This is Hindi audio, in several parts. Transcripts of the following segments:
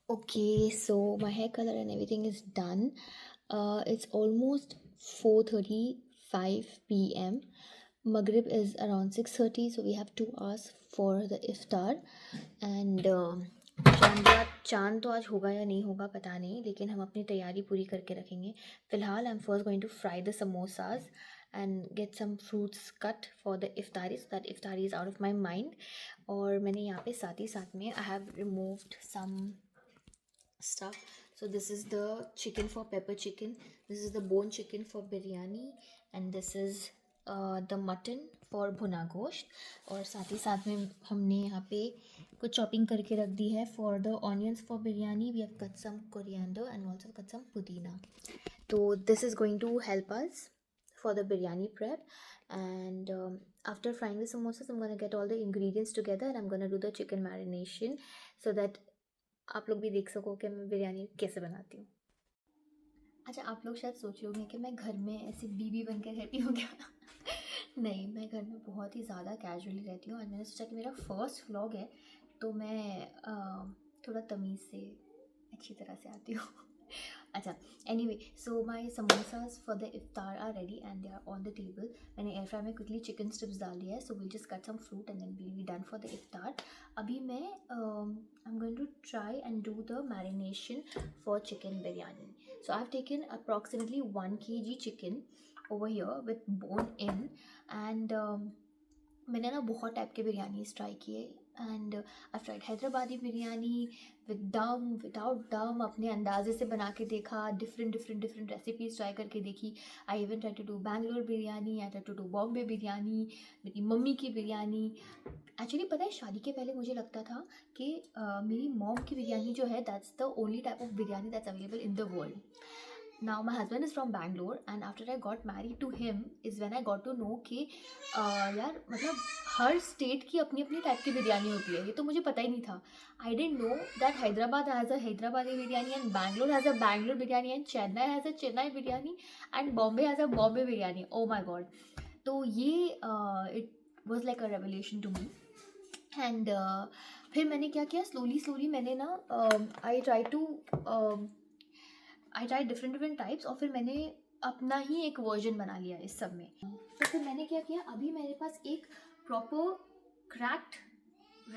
Okay, so my hair color and everything is done. It's almost 4:35 p.m. Maghrib is around 6:30, so we have 2 hours for the iftar. And चांद तो आज होगा या नहीं होगा पता नहीं, लेकिन हम अपनी तैयारी पूरी करके रखेंगे. फ़िलहाल I am first going to fry the samosas and get some fruits cut for the iftari, so that iftari is out of my mind. और मैंने यहाँ पे साथ ही साथ में I have removed some stuff. So this is the chicken for pepper chicken, this is the bone chicken for biryani, and this is the mutton for भुना गोश्त. और साथ ही साथ में हमने यहाँ पे कुछ चॉपिंग करके रख दी है for the onions for biryani. We have cut some coriander and also cut some pudina. So this is going to help us for the biryani prep. And after frying the samosas, I'm going to get all the ingredients together and I'm going to do the chicken marination so that आप लोग भी देख सको कि मैं बिरयानी कैसे बनाती हूँ. अच्छा, आप लोग शायद सोच रहे होंगे कि मैं घर में ऐसी बीबी बन के रहती हूँ क्या? नहीं, मैं घर में बहुत ही ज़्यादा कैजुअली रहती हूँ. और मैंने सोचा कि मेरा फर्स्ट व्लॉग है तो मैं थोड़ा तमीज़ से अच्छी तरह से आती हूँ. अच्छा, anyway, so my samosas for the iftar are ready and they are on the table. मैंने एयर फ्राई में क्विकली चिकन स्ट्रिप्स डाल दिया है, so will just cut some fruit and then will be done for the iftar. अभी मैं I am going to try and do the marination for chicken biryani. So I've taken approximately 1 kg chicken over here with bone in. And मैंने ना बहुत टाइप के बिरयानीज ट्राई किए. And I tried Hyderabadi biryani with them, without दम, अपने अंदाजे से बना के देखा, डिफरेंट रेसिपीज़ ट्राई करके देखी. I even try to do Bangalore biryani, I try to do Bombay biryani, मेरी मम्मी की बिरयानी. एक्चुअली पता है, शादी के पहले मुझे लगता था कि मेरी मॉम की बिरयानी जो है that's the only type of biryani that's available in the world. Now my husband is from Bangalore and after I got married to him is when I got to know कि यार मतलब हर स्टेट की अपनी अपनी टाइप की बिरयानी होती है. ये तो मुझे पता ही नहीं था. I didn't know that Hyderabad has a Hyderabadi biryani and Bangalore has a Bangalore biryani and Chennai has a Chennai biryani and Bombay has a Bombay biryani. Oh my god. तो ये it was like a revelation to me. And फिर मैंने क्या किया, स्लोली मैंने ना आई ट्राई डिफरेंट टाइप्स और फिर मैंने अपना ही एक वर्जन बना लिया इस सब में. तो फिर मैंने क्या किया, अभी मेरे पास एक प्रॉपर क्रैक्ड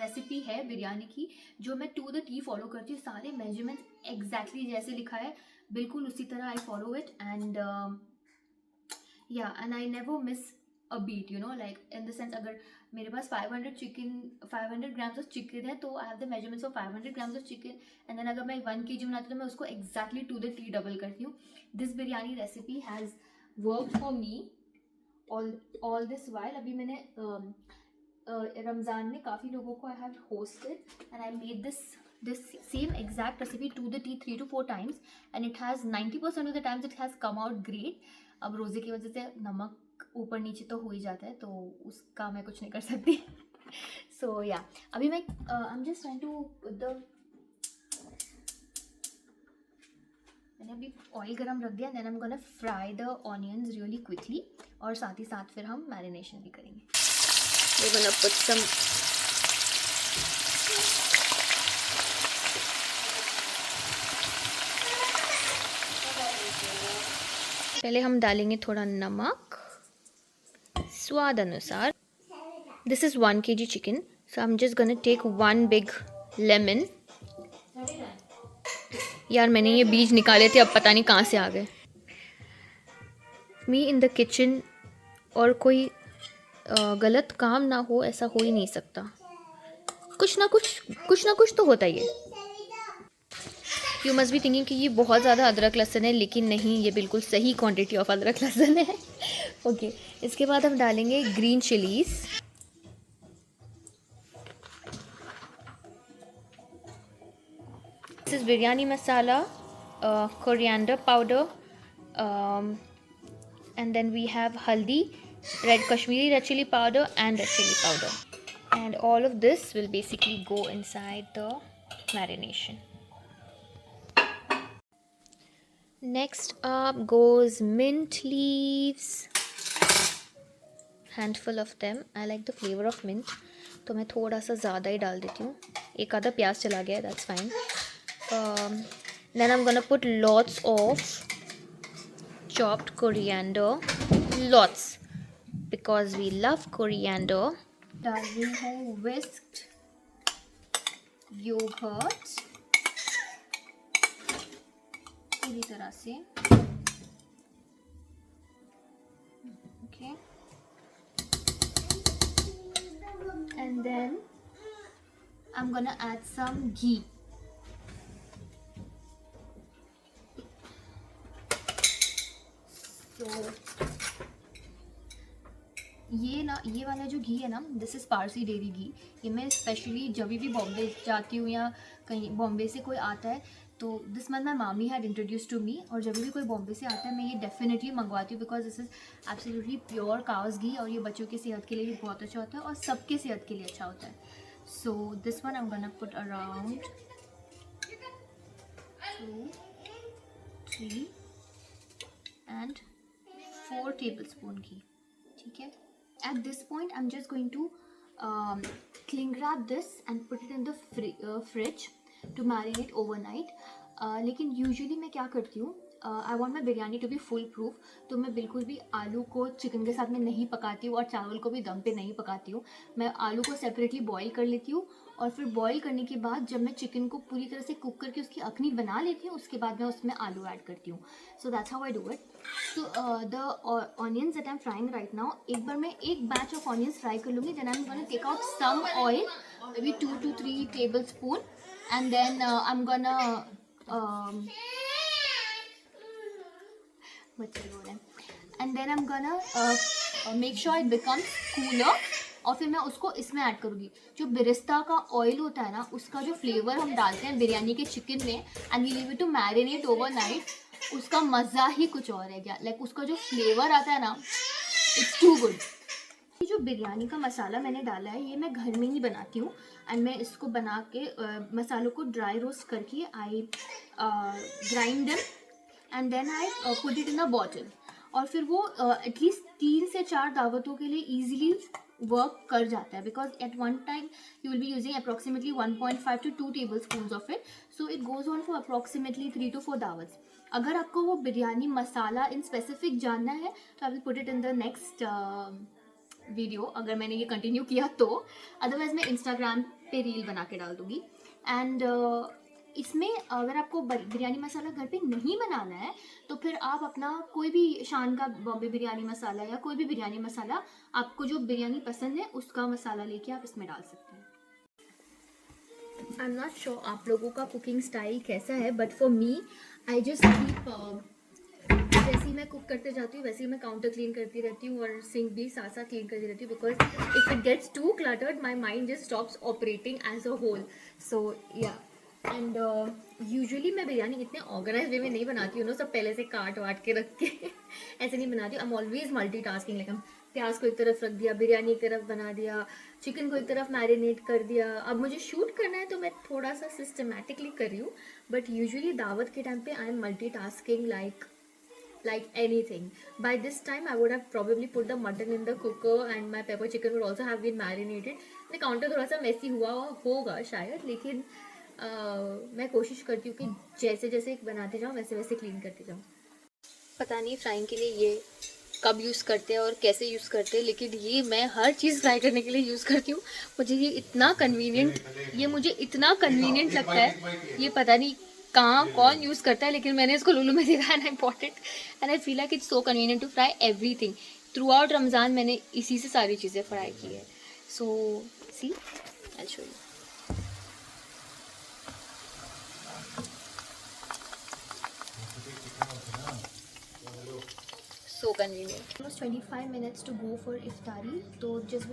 रेसिपी है बिरयानी की जो मैं टू द टी फॉलो करती हूँ. सारे मेजरमेंट्स एग्जैक्टली जैसे लिखा है बिल्कुल उसी तरह I follow it. And and I never miss a beat, you know, like in the sense अगर मेरे पास 500 ग्राम्स ऑफ चिकन है तो I have the measurements of 500 grams of chicken. And then अगर मैं 1 kg बनाती हूँ तो मैं उसको exactly to the T double करती हूँ. This biryani recipe has work for me all this while. अभी मैंने रमज़ान में काफ़ी लोगों को I have hosted and I made this same exact recipe to the tea 3 to 4 times and it has 90% of the times it has come out great. अब रोज़े की वजह से नमक ऊपर नीचे तो हो ही जाता है तो उसका मैं कुछ नहीं कर सकती. सो या अभी मैं I am just trying to the मैंने अभी ऑयल गरम रख दिया. Then I am gonna fry the onions really quickly और साथ ही साथ फिर हम मैरिनेशन भी करेंगे. We're gonna put some पहले हम डालेंगे थोड़ा नमक स्वाद अनुसार. This is 1 kg chicken, so I am just gonna take 1 big lemon. यार मैंने ये बीज निकाले थे, अब पता नहीं कहाँ से आ गए. मी इन द किचन और कोई गलत काम ना हो ऐसा हो ही नहीं सकता. कुछ ना कुछ तो होता ही है. यू मस्ट बी थिंकिंग कि ये बहुत ज़्यादा अदरक लहसुन है, लेकिन नहीं, ये बिल्कुल सही क्वांटिटी ऑफ अदरक लहसुन है. ओके, इसके बाद हम डालेंगे green chillies. This is biryani masala, coriander powder, and then we have haldi, red Kashmiri red chilli powder and red chilli powder. And all of this will basically go inside the marination. Next up goes mint leaves, handful of them. I like the flavor of mint, तो मैं थोड़ा सा ज़्यादा ही डाल देती हूँ. एक आधा प्याज चला गया, that's fine. Then I'm gonna put lots of chopped coriander, lots, because we love coriander. डाल रही हूँ whisked yogurt पूरी तरह से. Okay. And then I'm gonna add some ghee. So ये वाला जो घी है ना, दिस इज़ पारसी डेयरी घी. ये मैं स्पेशली जब भी बॉम्बे जाती हूँ या कहीं बॉम्बे से कोई आता है तो दिस मंथ माई मामी हैड इंट्रोड्यूस टू मी, और जब भी कोई बॉम्बे से आता है मैं ये डेफिनेटली मंगवाती हूँ because this is absolutely pure cow's ghee, और ये बच्चों की सेहत के लिए भी बहुत अच्छा होता है और सबके सेहत के लिए अच्छा होता है. So this one I am gonna put around 2, 3 and 4 tablespoon ghee. ठीक है. At this point I'm just going to cling wrap this and put it in the fridge to marinate overnight. लेकिन यूजुअली मैं क्या करती हूँ, I want my biryani to be foolproof, तो मैं बिल्कुल भी आलू को चिकन के साथ में नहीं पकाती हूँ और चावल को भी दम पे नहीं पकाती हूँ. मैं आलू को सेपरेटली बॉईल कर लेती हूँ और फिर बॉईल करने के बाद जब मैं चिकन को पूरी तरह से कुक करके उसकी अखनी बना लेती हूँ उसके बाद मैं उसमें आलू ऐड करती हूँ. So that's how I do it. So the onions that I am frying right now, एक बार मैं एक बैच ऑफ ऑनियंस फ्राई कर लूँगी. Then I am gonna take out some oil, maybe 2 to 3 tablespoon, and then I'm gonna and then I'm gonna make sure it becomes cooler, और फिर मैं उसको इसमें ऐड करूँगी. जो बिरिस्ता का ऑयल होता है ना, उसका जो फ्लेवर हम डालते हैं बिरयानी के चिकन में and we leave it to marinate overnight, उसका मज़ा ही कुछ और है क्या. लाइक उसका जो फ्लेवर आता है ना, इट्स टू गुड. ये जो बिरयानी का मसाला मैंने डाला है ये मैं घर में ही बनाती हूँ एंड मैं इसको बना के मसालों को ड्राई रोस्ट करके I grind them and then I put it in a bottle, और फिर वो एटलीस्ट 3 से 4 दावतों के लिए ईजिली वर्क कर जाता है because at one time you will be using approximately 1.5 to 2 tablespoons of it. So it goes on for approximately 3 to 4 दावत्स. अगर आपको वो बिरयानी मसाला इन स्पेसिफिक जानना है तो I will put it in the next video, अगर मैंने ये कंटिन्यू किया तो. अदरवाइज मैं इंस्टाग्राम पे रील बना के डाल दूँगी. एंड इसमें अगर आपको बिरयानी मसाला घर पे नहीं बनाना है तो फिर आप अपना कोई भी शान का बॉम्बे बिरयानी मसाला या कोई भी बिरयानी मसाला, आपको जो बिरयानी पसंद है उसका मसाला लेके आप इसमें डाल सकते हैं. आई एम नॉट श्योर आप लोगों का कुकिंग स्टाइल कैसा है, but for me I just keep जैसे ही मैं कुक करते जाती हूँ वैसे ही मैं काउंटर क्लीन करती रहती हूँ और सिंक भी साथ साथ क्लीन करती रहती हूँ because if it gets too cluttered my mind just stops operating as a whole. So yeah and usually मैं बिरयानी इतने ऑर्गेनाइज वे में नहीं बनाती हूँ ना, सब पहले से काट वाट के रख के ऐसे नहीं बनाती हूँ. I am always multitasking. Like हम प्याज को एक तरफ रख दिया, बिरयानी एक तरफ बना दिया, चिकन को एक तरफ मैरिनेट कर दिया. अब मुझे शूट करना है तो मैं थोड़ा सा सिस्टमेटिकली कर रही हूँ, बट यूजुअली दावत के टाइम पे I am multitasking like anything. By this time I would have probably put the mutton in the cooker and my pepper chicken would also have been marinated. मैं काउंटर थोड़ा सा मेसी हुआ होगा शायद, लेकिन मैं कोशिश करती हूँ कि जैसे जैसे बनाते जाऊँ वैसे वैसे क्लीन करते जाऊँ. पता नहीं फ्राइंग के लिए ये कब यूज़ करते हैं और कैसे यूज़ करते हैं, लेकिन ये मैं हर चीज़ फ्राई करने के लिए यूज़ करती हूँ. मुझे ये इतना कन्वीनियंट लगता है. ये पता नहीं कहाँ कौन यूज़ करता है, लेकिन मैंने इसको लुलू में देखा है. Important and I feel like it's so convenient to fry everything. Throughout Ramzan मैंने इसी से सारी चीज़ें फ्राई की है. So see I show you. So convenient. Almost 25 minutes to go for iftari. तो just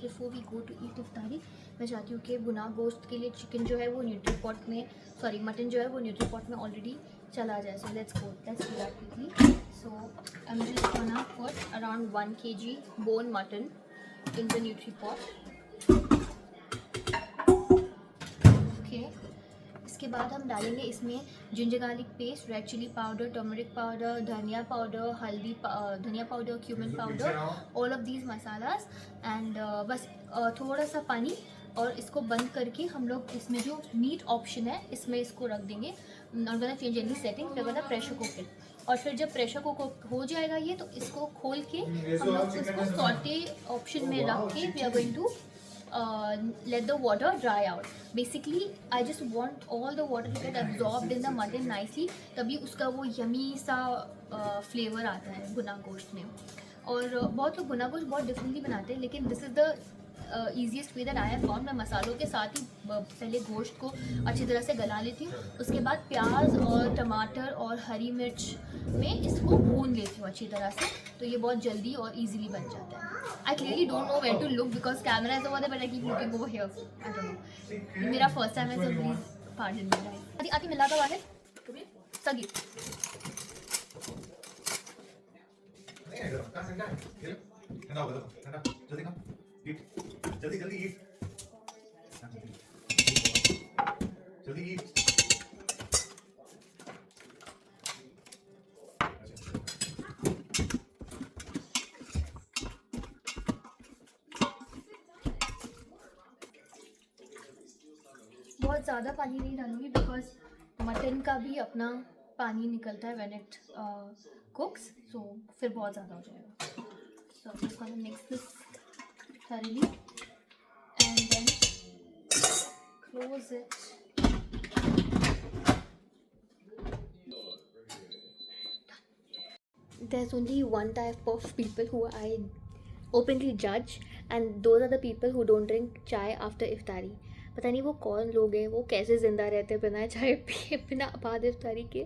before we go to eat iftari, मैं चाहती हूँ कि भुना गोश्त के लिए चिकन जो है वो न्यूट्रीपॉट में, सॉरी मटन जो है वो न्यूट्रीपॉट में ऑलरेडी चला जाए. So let's do that quickly. So I'm just gonna put around 1 kg bone mutton in the न्यूट्रीपॉट. Okay. इसके बाद हम डालेंगे इसमें ginger garlic paste, red chilli powder, turmeric powder, dhania powder, dhania powder, cumin powder, all of these masalas and बस थोड़ा सा पानी और इसको बंद करके हम लोग इसमें जो मीट ऑप्शन है इसमें इसको रख देंगे। Not gonna change any setting, we are gonna pressure cook it. और फिर जब प्रेशर कुक हो जाएगा ये, तो इसको खोल के हम लोग इसको सॉटे ऑप्शन में रख के we are going to let the water dry out. Basically I just want all the water to get absorbed in the mutton nicely, तभी उसका वो यमी सा फ्लेवर आता है भुना गोश्त में। और बहुत लोग भुना गोश्त बहुत डिफरेंटली बनाते हैं, लेकिन this is the easiest way that I have found. मैं मसालों के साथ ही पहले गोश्त को अच्छी तरह से गला लेती हूँ, उसके बाद प्याज और टमाटर और हरी मिर्च में इसको भून लेती हूँ अच्छी तरह से, तो ये बहुत जल्दी और ईजिली बन जाता है। I clearly don't know where to look because camera is over there, but I keep looking over here. I don't know, ये मेरा फर्स्ट टाइम है, so please pardon me guys. आती मिला था वाले सगी जल्दी जल्दी ईट, जल्दी ईट। बहुत ज़्यादा पानी नहीं डालूंगी बिकॉज मटन का भी अपना पानी निकलता है व्हेन इट कुक्स, सो फिर बहुत ज़्यादा हो जाएगा। सो I'm just gonna mix this thoroughly and then close it. There's only one type of people who I openly judge, and those are the people who don't drink chai after iftari. पता नहीं वो कौन लोग हैं, वो कैसे ज़िंदा रहते हैं बिना चाय पिए, बिना बाद इफ्तारी के,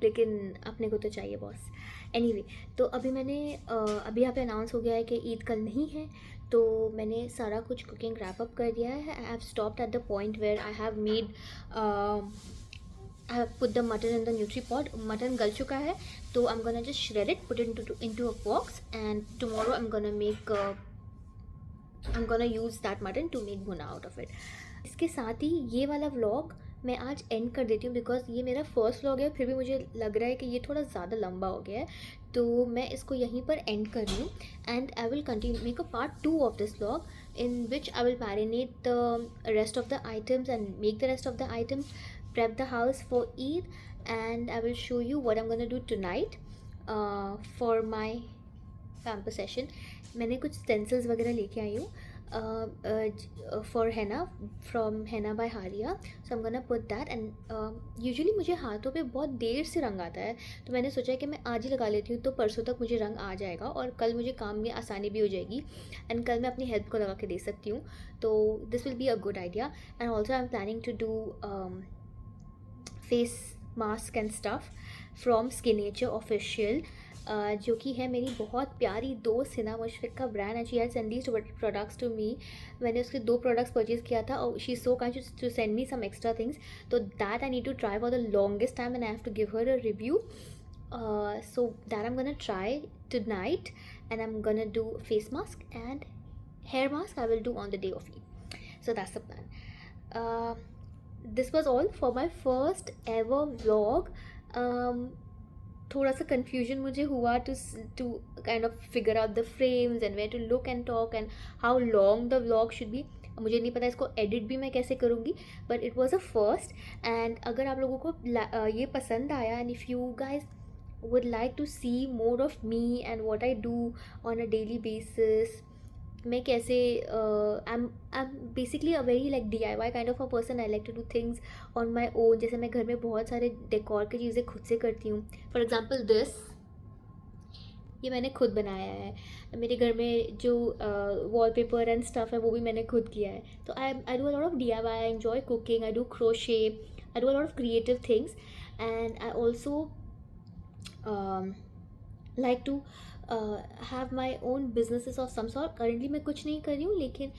लेकिन अपने को तो चाहिए बॉस। एनीवे, तो अभी मैंने अभी यहाँ पे अनाउंस हो गया है कि ईद कल नहीं है, तो मैंने सारा कुछ कुकिंग रैप अप कर दिया है। I have stopped at the point where I have made I have put the mutton in the NutriPod. Mutton गल चुका है, तो I'm gonna just shred it, put it into a box, and tomorrow I'm gonna use that mutton to make bhuna out of it. इसके साथ ही ये वाला व्लॉग मैं आज एंड कर देती हूँ बिकॉज ये मेरा फर्स्ट व्लॉग है, फिर भी मुझे लग रहा है कि ये थोड़ा ज़्यादा लंबा हो गया है, तो मैं इसको यहीं पर एंड कर रही हूँ। And I will continue make a part 2 of this vlog in which I will marinate the rest of the items and make the rest of the items, prep the house for Eid, and I will show you what I'm gonna do tonight for my campus session. मैंने कुछ stencils वगैरह लेके आई हूँ for henna from henna by Haria, so I'm gonna put that, and usually मुझे हाथों पे बहुत देर से रंग आता है, तो मैंने सोचा कि मैं आज ही लगा लेती हूँ, तो परसों तक मुझे रंग आ जाएगा और कल मुझे काम में आसानी भी हो जाएगी, एंड कल मैं अपनी हेल्प को लगा के दे सकती हूँ, तो this will be a good idea. And also I am planning to do face mask and stuff from skin nature official, जो कि है मेरी बहुत प्यारी दोस्त हिना मुशफिक का ब्रांड है। She had send these products to me, मैंने उसके 2 प्रोडक्ट्स परचेज़ किया था और she is so kind to send me some extra things, तो that I need to try for the longest time and I have to give her a review, so that I'm gonna try tonight, and I'm gonna do face mask and hair mask I will do on the day of Eid, so that's the plan. This was all for my first ever vlog. थोड़ा सा कन्फ्यूजन मुझे हुआ to kind of figure out the frames and where to look and talk and how long the vlog should be. मुझे नहीं पता इसको एडिट भी मैं कैसे करूँगी, but it was a first. And अगर आप लोगों को ये पसंद आया, and if you guys would like to see more of me and what I do on a daily basis, मैं कैसे I'm basically a very like DIY kind of a person. I like to do things on my own. जैसे मैं घर में बहुत सारे डेकोर की चीज़ें खुद से करती हूँ। फॉर एग्ज़ाम्पल दिस, ये मैंने खुद बनाया है। मेरे घर में जो वॉलपेपर एंड स्टफ़ है वो भी मैंने खुद किया है। तो I do a lot of DIY, I enjoy cooking, I do crochet, I do a lot of creative things, and I also like to have my own businesses of some sort. Currently मैं कुछ नहीं कर रही हूँ, लेकिन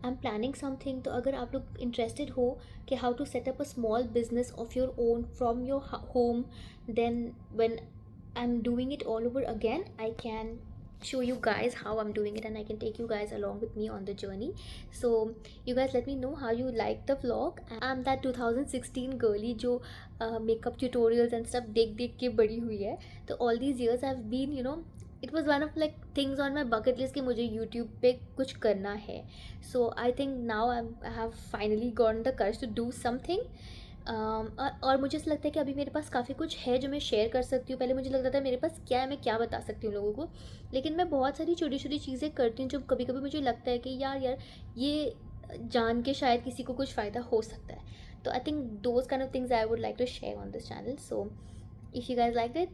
I'm planning something. तो अगर आप लोग interested हो कि how to set up a small business of your own from your home, then when I'm doing it all over again, I can show you guys how I'm doing it, and I can take you guys along with me on the journey. So you guys let me know how you like the vlog. I'm that 2016 girly जो makeup tutorials and stuff देख के बड़ी हुई है, तो all these years I've been it was one of like things on my bucket list कि मुझे यूट्यूब पे कुछ करना है. So I think now I have finally got the courage to do something. और मुझे ऐसा लगता है कि अभी मेरे पास काफ़ी कुछ है जो मैं शेयर कर सकती हूँ. पहले मुझे लगता था मेरे पास क्या है, मैं क्या बता सकती हूँ लोगों को, लेकिन मैं बहुत सारी छोटी छोटी चीज़ें करती हूँ जो कभी कभी मुझे लगता है कि यार यार ये जान के शायद किसी को कुछ फ़ायदा हो सकता है. तो I think those kind of things I would like to share on this channel. So if you guys liked it,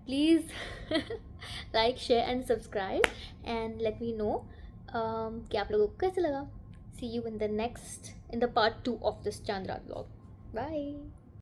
please like, share and subscribe and let me know कि आप लोगों को कैसे लगा. See you in the part 2 of this Chandra vlog. Bye.